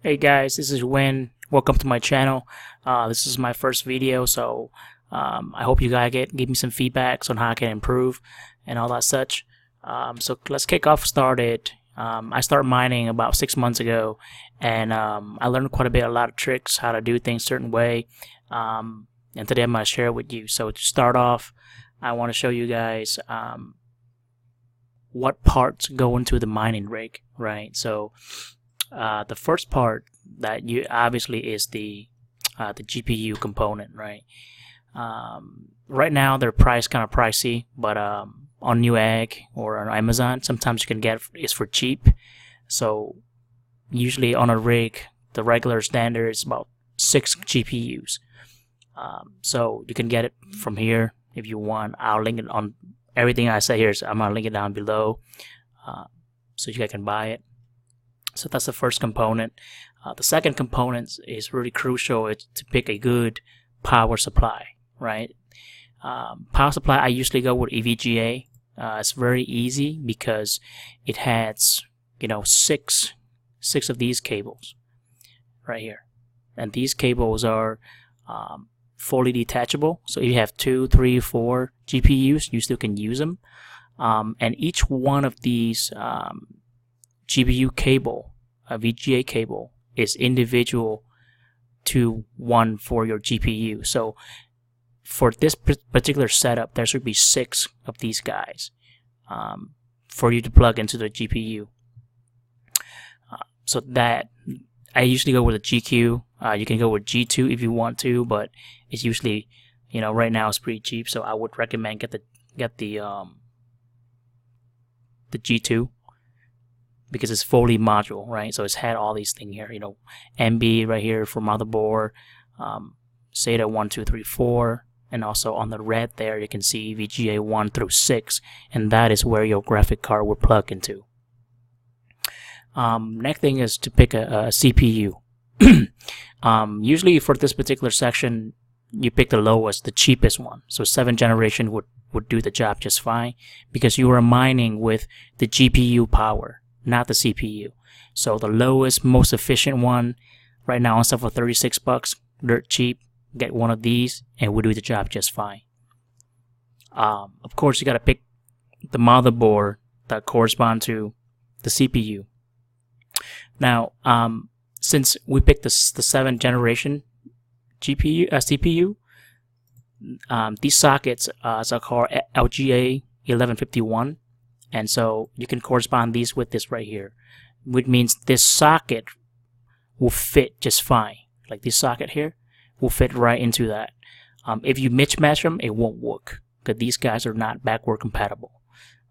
Hey guys, this is Win. Welcome to my channel. This is my first video, so I hope you guys give me some feedbacks on how I can improve and all that such. So let's kick off started. I started mining about 6 months ago, and I learned quite a lot of tricks, how to do things a certain way. And today I'm going to share it with you. So to start off, I want to show you guys what parts go into the mining rig, right? So the first part that you obviously is the GPU component, right? Right now they're priced kind of pricey, but on Newegg or on Amazon, sometimes you can get it for cheap. So usually on a rig, the regular standard is about 6 GPUs. So you can get it from here if you want. I'll link it on everything I say here. So I'm gonna link it down below, so you guys can buy it. So that's the first component. The second component is really crucial. It's to pick a good power supply, right? Power supply, I usually go with EVGA. It's very easy because it has, six of these cables right here, and these cables are fully detachable. So if you have 2, 3, 4 GPUs, you still can use them. And each one of these GPU cable, a VGA cable, is individual to one for your GPU. So for this particular setup, there should be 6 of these guys for you to plug into the GPU. So that I usually go with a GQ. You can go with G2 if you want to, but it's usually, right now it's pretty cheap. So I would recommend get the G2 because it's fully module, right? So it's had all these things here, MB right here for motherboard, SATA 1, 2, 3, 4, and also on the red there you can see VGA 1 through 6, and that is where your graphic card would plug into. Next thing is to pick a CPU. Usually for this particular section, you pick the lowest, the cheapest one. So 7th generation would do the job just fine because you are mining with the GPU power, not the CPU. So the lowest, most efficient one right now on stuff for $36, dirt cheap. Get one of these and we'll do the job just fine. Of course, you got to pick the motherboard that correspond to the CPU. Now, since we picked the 7th generation CPU, these sockets are called LGA 1151, and so you can correspond these with this right here, which means this socket will fit just fine. Like this socket here will fit right into that. If you mismatch them, it won't work because these guys are not backward compatible.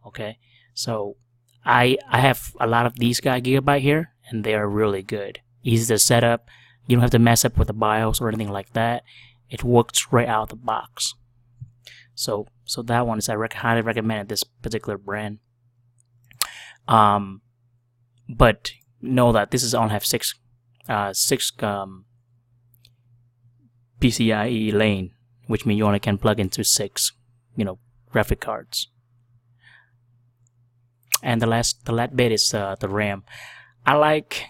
Okay, so I have a lot of these guys Gigabyte here, and they are really good. Easy to set up. You don't have to mess up with the BIOS or anything like that. It works right out of the box. So that one is, I highly recommend this particular brand. But know that this is only have 6 PCIe lane, which means you only can plug into 6, graphic cards. And the last bit is the RAM. I like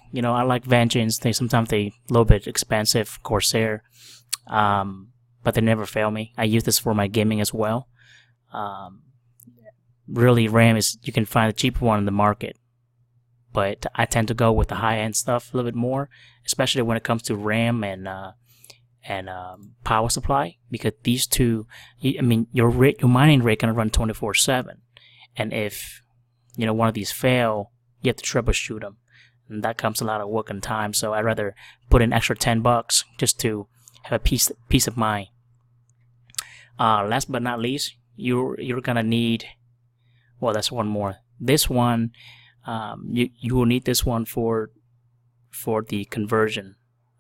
Vengeance. Sometimes they a little bit expensive, Corsair, but they never fail me. I use this for my gaming as well. Really, RAM is, you can find a cheaper one in the market, but I tend to go with the high-end stuff a little bit more, especially when it comes to RAM and power supply, because these two, your mining rig can run 24/7, and if one of these fail, you have to troubleshoot them. And that comes a lot of work and time, so I'd rather put in extra $10 just to have a peace of mind. Last but not least, you're gonna need, well, that's one more. This one, you will need this one for the conversion,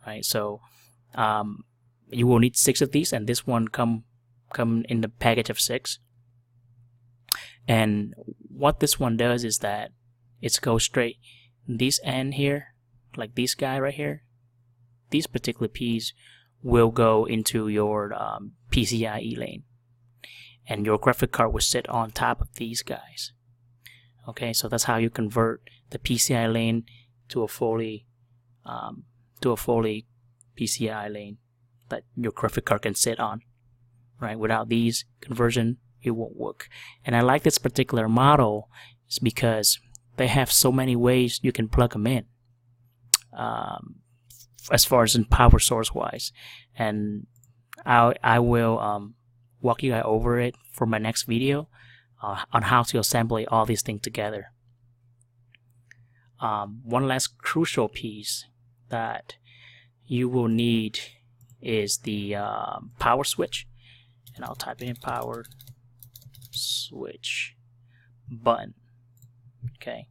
right? So you will need 6 of these, and this one come in the package of 6. And what this one does is that it goes straight. This end here, like this guy right here, these particular P's will go into your PCIe lane, and your graphic card will sit on top of these guys. Okay, so that's how you convert the PCIe lane to a fully to a fully PCI lane that your graphic card can sit on, right? Without these conversion, it won't work. And I like this particular model is because they have so many ways you can plug them in, as far as in power source wise. And I will walk you guys over it for my next video on how to assemble all these things together. One last crucial piece that you will need is the power switch, and I'll type in power switch button. Okay,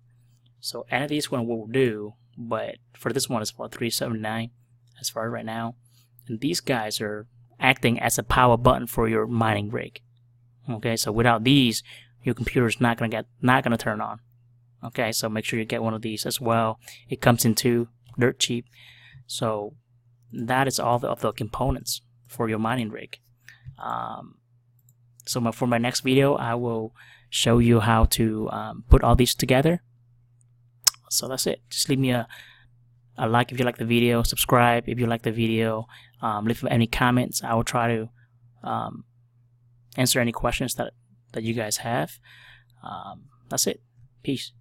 so any of these one will do, but for this one it's for 379 as far as right now, and these guys are acting as a power button for your mining rig. Okay, so without these, your computer is not gonna turn on. Okay, so make sure you get one of these as well. It comes in two, dirt cheap. So that is all of the components for your mining rig. So for my next video, I will show you how to put all these together. So that's it. Just leave me a like if you like the video, subscribe if you like the video, leave any comments. I will try to answer any questions that you guys have. That's it. Peace.